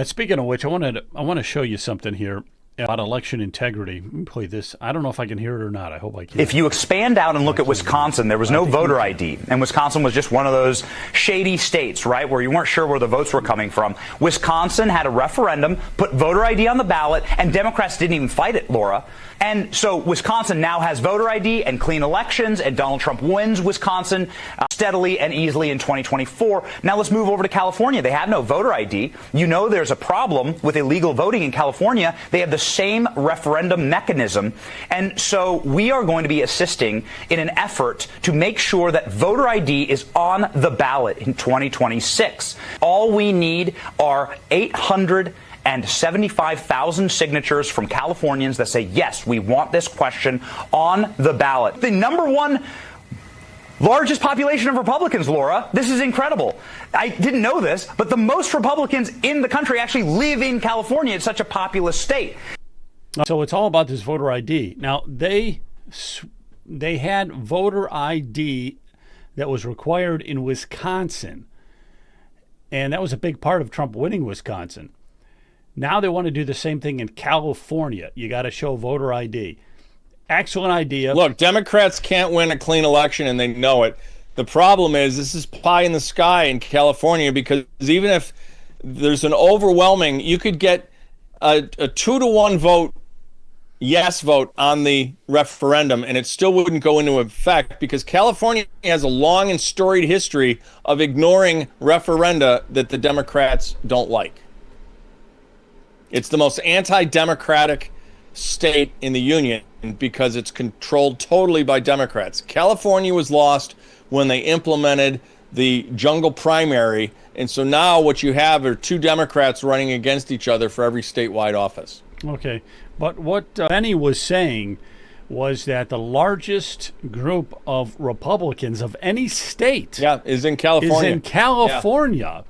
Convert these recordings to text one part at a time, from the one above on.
Speaking of which, I want to show you something here about election integrity. Let me play this. I don't know if I can hear it or not. I hope I can. If you expand out and look at Wisconsin, there was no voter ID. And Wisconsin was just one of those shady states, right, where you weren't sure where the votes were coming from. Wisconsin had a referendum, put voter ID on the ballot, and Democrats didn't even fight it, Laura. And so Wisconsin now has voter ID and clean elections, and Donald Trump wins Wisconsin steadily and easily in 2024. Now let's move over to California. They have no voter ID. You know there's a problem with illegal voting in California. They have the same referendum mechanism. And so we are going to be assisting in an effort to make sure that voter ID is on the ballot in 2026. All we need are 875,000 signatures from Californians that say, yes, we want this question on the ballot. The number one largest population of Republicans, Laura. This is incredible. I didn't know this, but the most Republicans in the country actually live in California. It's such a populous state. So it's all about this voter ID. Now, they had voter ID that was required in Wisconsin, and that was a big part of Trump winning Wisconsin. Now they want to do the same thing in California. You got to show voter ID. Excellent idea. Look, Democrats can't win a clean election, and they know it. The problem is this is pie in the sky in California, because even if there's an overwhelming, you could get a 2-to-1 vote, yes vote on the referendum, and it still wouldn't go into effect because California has a long and storied history of ignoring referenda that the Democrats don't like. It's the most anti-democratic state in the union because it's controlled totally by Democrats. California was lost when they implemented the jungle primary, and so now what you have are two Democrats running against each other for every statewide office. Okay, but what Benny was saying was that the largest group of Republicans of any state is in California.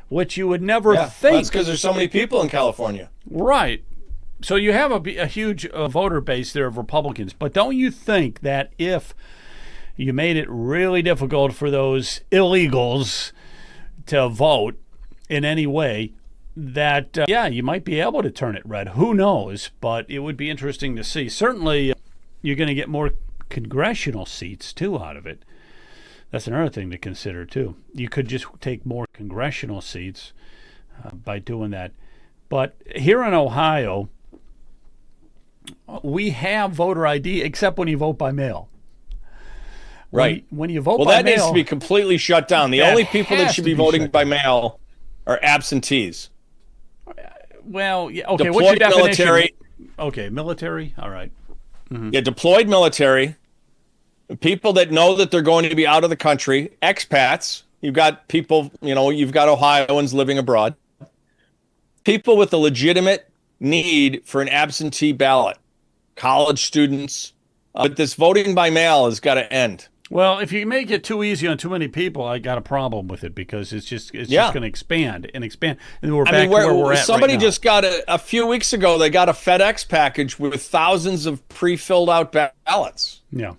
Which you would never think. Well, that's because there's so many people in California. Right. So you have a huge voter base there of Republicans. But don't you think that if you made it really difficult for those illegals to vote in any way, that, you might be able to turn it red? Who knows? But it would be interesting to see. Certainly, you're going to get more congressional seats, too, out of it. That's another thing to consider, too. You could just take more congressional seats by doing that. But here in Ohio, we have voter ID except when you vote by mail. Right. When you vote by mail... Well, that needs to be completely shut down. The only people that should be voting by mail are absentees. Well, yeah, okay, deployed what's your definition? Military. Okay, military? All right. Mm-hmm. Yeah, deployed military. People that know that they're going to be out of the country, expats. You've got people, you've got Ohioans living abroad. People with a legitimate need for an absentee ballot. College students. But this voting by mail has got to end. Well, if you make it too easy on too many people, I got a problem with it because it's just going to expand and expand. And we're back to where we're at somebody right now. just got a few weeks ago, they got a FedEx package with thousands of pre-filled out ballots. Yeah.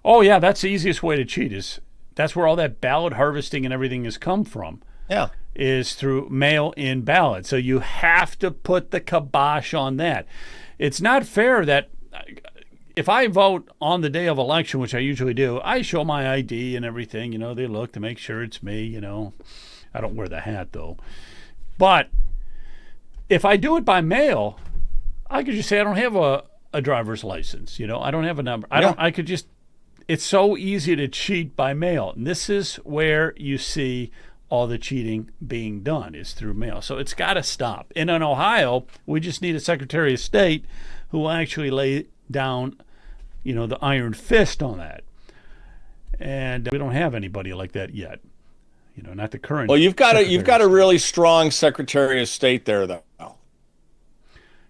Oh, yeah, that's the easiest way to cheat. That's where all that ballot harvesting and everything has come from. Yeah. Is through mail-in ballots. So you have to put the kibosh on that. It's not fair that if I vote on the day of election, which I usually do, I show my ID and everything. They look to make sure it's me. I don't wear the hat, though. But if I do it by mail, I could just say I don't have a driver's license. I don't have a number. I could just... It's so easy to cheat by mail. And this is where you see all the cheating being done is through mail. So it's got to stop. And in Ohio, we just need a Secretary of State who will actually lay down, the iron fist on that. And we don't have anybody like that yet. Not the current. Well, you've got a really strong Secretary of State there, though.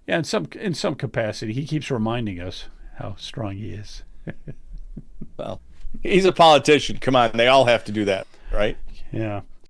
Yeah, in some capacity, he keeps reminding us how strong he is. Well, he's a politician. Come on, they all have to do that, right? Yeah.